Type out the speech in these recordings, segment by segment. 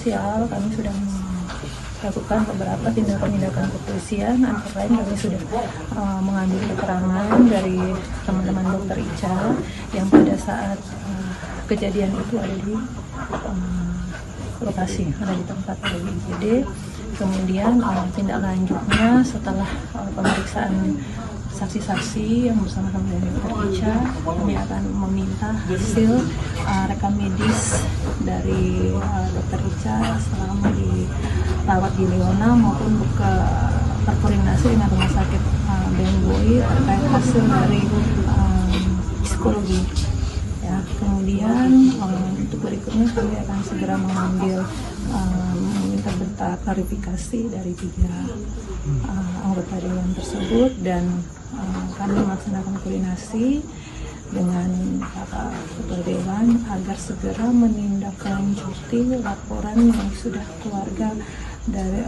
sosial kami sudah melakukan beberapa tindakan-tindakan kepolisian. Antara lain kami sudah mengambil keterangan dari teman-teman dokter Ica yang pada saat kejadian itu ada di lokasi, ada di tempat, ada di IGD. Kemudian tindak lanjutnya setelah pemeriksaan saksi-saksi yang bersama dengan Dr. Ica, kami akan meminta hasil rekam medis dari Dr. Ica selama dirawat di Leona maupun berkoordinasi dengan rumah sakit BNBOI terkait hasil dari psikologi. Ya, kemudian untuk berikutnya kami akan segera mengambil meminta bentuk klarifikasi dari 3 anggota dewan tersebut dan kami melaksanakan koordinasi dengan Bapak Ketua Dewan agar segera menindaklanjuti laporan yang sudah keluarga dari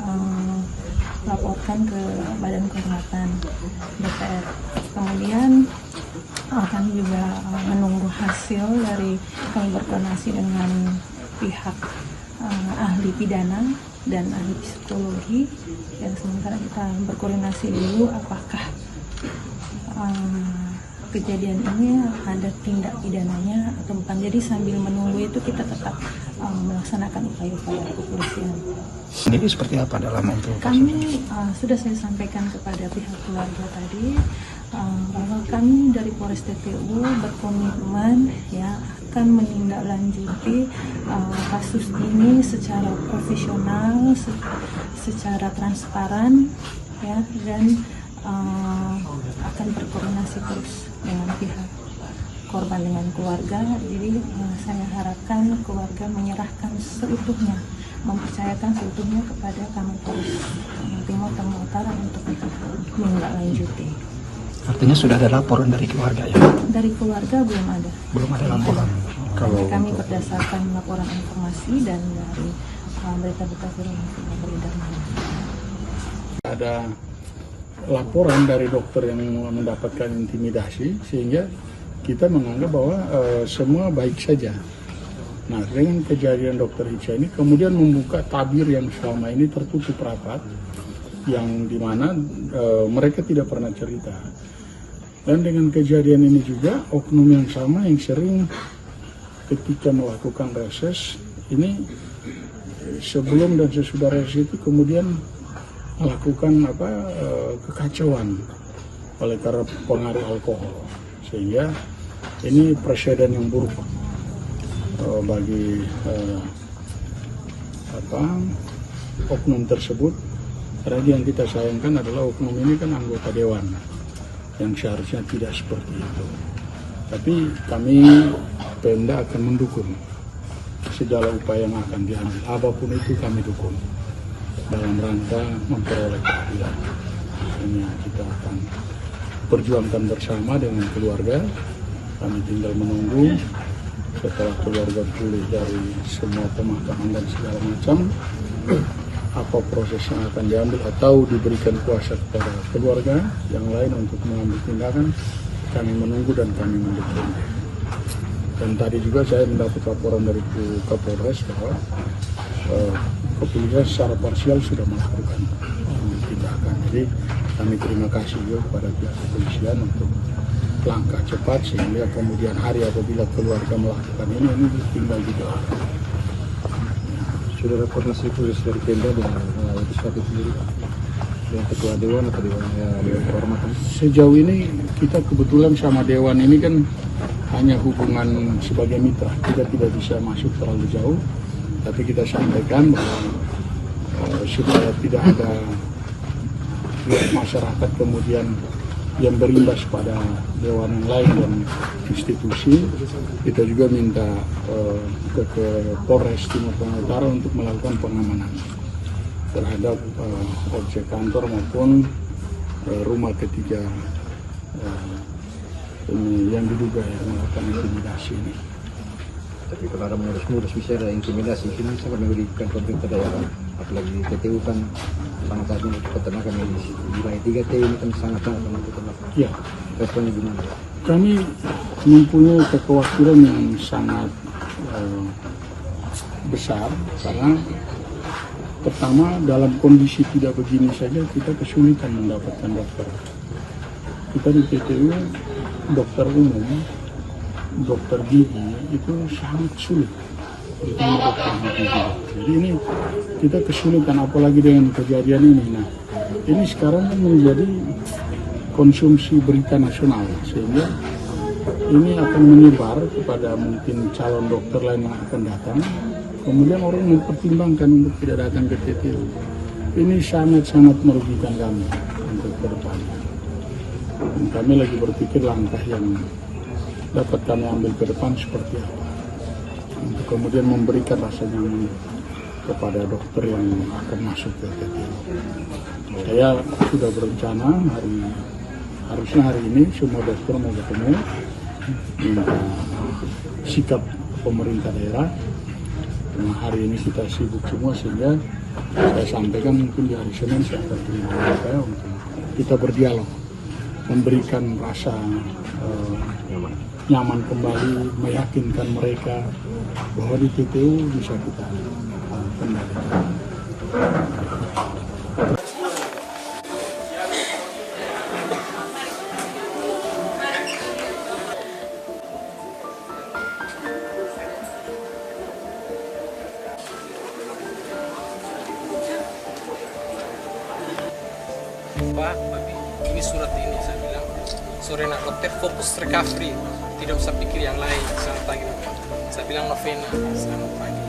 laporkan ke Badan Kehormatan DPR. Kemudian kami juga menunggu hasil dari kami berkoordinasi dengan pihak ahli pidana dan ahli psikologi, dan sementara kita berkoordinasi dulu apakah kejadian ini ada tindak pidananya atau bukan. Jadi sambil menunggu itu kita tetap melaksanakan upaya-upaya kepolisian. Ini seperti apa dalam untuk kami sudah saya sampaikan kepada pihak keluarga tadi bahwa kami dari Polres TPU berkomitmen ya akan menindaklanjuti kasus ini secara profesional, secara transparan ya, dan akan berkoordinasi terus dengan pihak korban, dengan keluarga. Jadi saya harapkan keluarga menyerahkan seutuhnya, mempercayakan seutuhnya kepada kami Polres Timur Tengah Utara untuk menindaklanjuti. Artinya sudah ada laporan dari keluarga ya? Dari keluarga belum ada. Belum ada laporan. Kalau kami berdasarkan laporan informasi dan dari berita-berita viral yang sudah beredar. Ada laporan dari dokter yang mendapatkan intimidasi sehingga kita menganggap bahwa semua baik saja. Nah, dengan kejadian dokter Ica ini kemudian membuka tabir yang selama ini tertutup rapat, yang dimana mereka tidak pernah cerita. Dan dengan kejadian ini juga oknum yang sama yang sering ketika melakukan reses ini sebelum dan sesudah reses itu kemudian melakukan kekacauan oleh karena pengaruh alkohol, sehingga ini presiden yang buruk bagi oknum tersebut. Karena yang kita sayangkan adalah oknum ini kan anggota dewan yang seharusnya tidak seperti itu. Tapi kami Pemda akan mendukung segala upaya yang akan diambil, apapun itu kami dukung dalam rangka memperoleh keadilan. Ini kita akan perjuangkan bersama dengan keluarga. Kami tinggal menunggu setelah keluarga pulih dari semua pemakaman dan segala macam, apa proses yang akan diambil atau diberikan kuasa kepada keluarga yang lain untuk mengambil tindakan. Kami menunggu dan kami mendukung. Dan tadi juga saya mendapat laporan dari Kapolres bahwa kepolisian secara parsial sudah melakukan tindakan. Jadi kami terima kasih juga kepada pihak kepolisian untuk langkah cepat, sehingga kemudian hari apabila keluarga melakukan ini tinggal di bawah. Sudah ada koordinasi khusus dari Pemda dengan legislatif sendiri, dengan ketua dewan atau dewan kehormatan? Sejauh ini kita kebetulan sama dewan ini kan hanya hubungan sebagai mitra, kita tidak bisa masuk terlalu jauh, tapi kita sampaikan bahwa supaya tidak ada masyarakat kemudian yang berimbas pada dewan yang lain dan institusi, kita juga minta ke Polres Timur Tengah Utara untuk melakukan pengamanan terhadap objek kantor maupun rumah ketiga yang diduga melakukan intimidasi ini. Tapi kalau ada modus-modus bisa ada intimidasi, ini sangat merugikan pemerintah daerah, apalagi TTU kan sangat membutuhkan tenaga medis. Wilayah 3T ini kan sangat-sangat membutuhkan tenaga. Ya. Responnya gimana? Kami mempunyai kekhawatiran yang sangat besar karena pertama dalam kondisi tidak begini saja kita kesulitan mendapatkan dokter. Kita di PTU dokter umum, dokter gigi itu sangat sulit. Terutama dokter gigi juga. Jadi ini kita kesulitan apalagi dengan kejadian ini. Nah, ini sekarang kan menjadi konsumsi berita nasional sehingga ini akan menyebar kepada mungkin calon dokter lain yang akan datang. Kemudian orang mempertimbangkan untuk tidak datang ke TTU. Ini sangat-sangat merugikan kami untuk ke depan. Dan kami lagi berpikir langkah yang dapat kami ambil ke depan seperti apa. Untuk kemudian memberikan rasa nyaman kepada dokter yang akan masuk ke TTU. Saya sudah berencana harusnya hari ini semua dokter mau ketemu, minta sikap pemerintah daerah. Nah, hari ini kita sibuk semua sehingga saya sampaikan mungkin di hari Senin saya akan terima mereka untuk kita berdialog, memberikan rasa nyaman kembali, meyakinkan mereka bahwa di TTU bisa kita kendalikan. Pak, ini surat ini saya bilang sore nak dokter fokus recovery, tidak usah pikir yang lain. Selamat pagi Pak. Saya bilang novena, selamat pagi.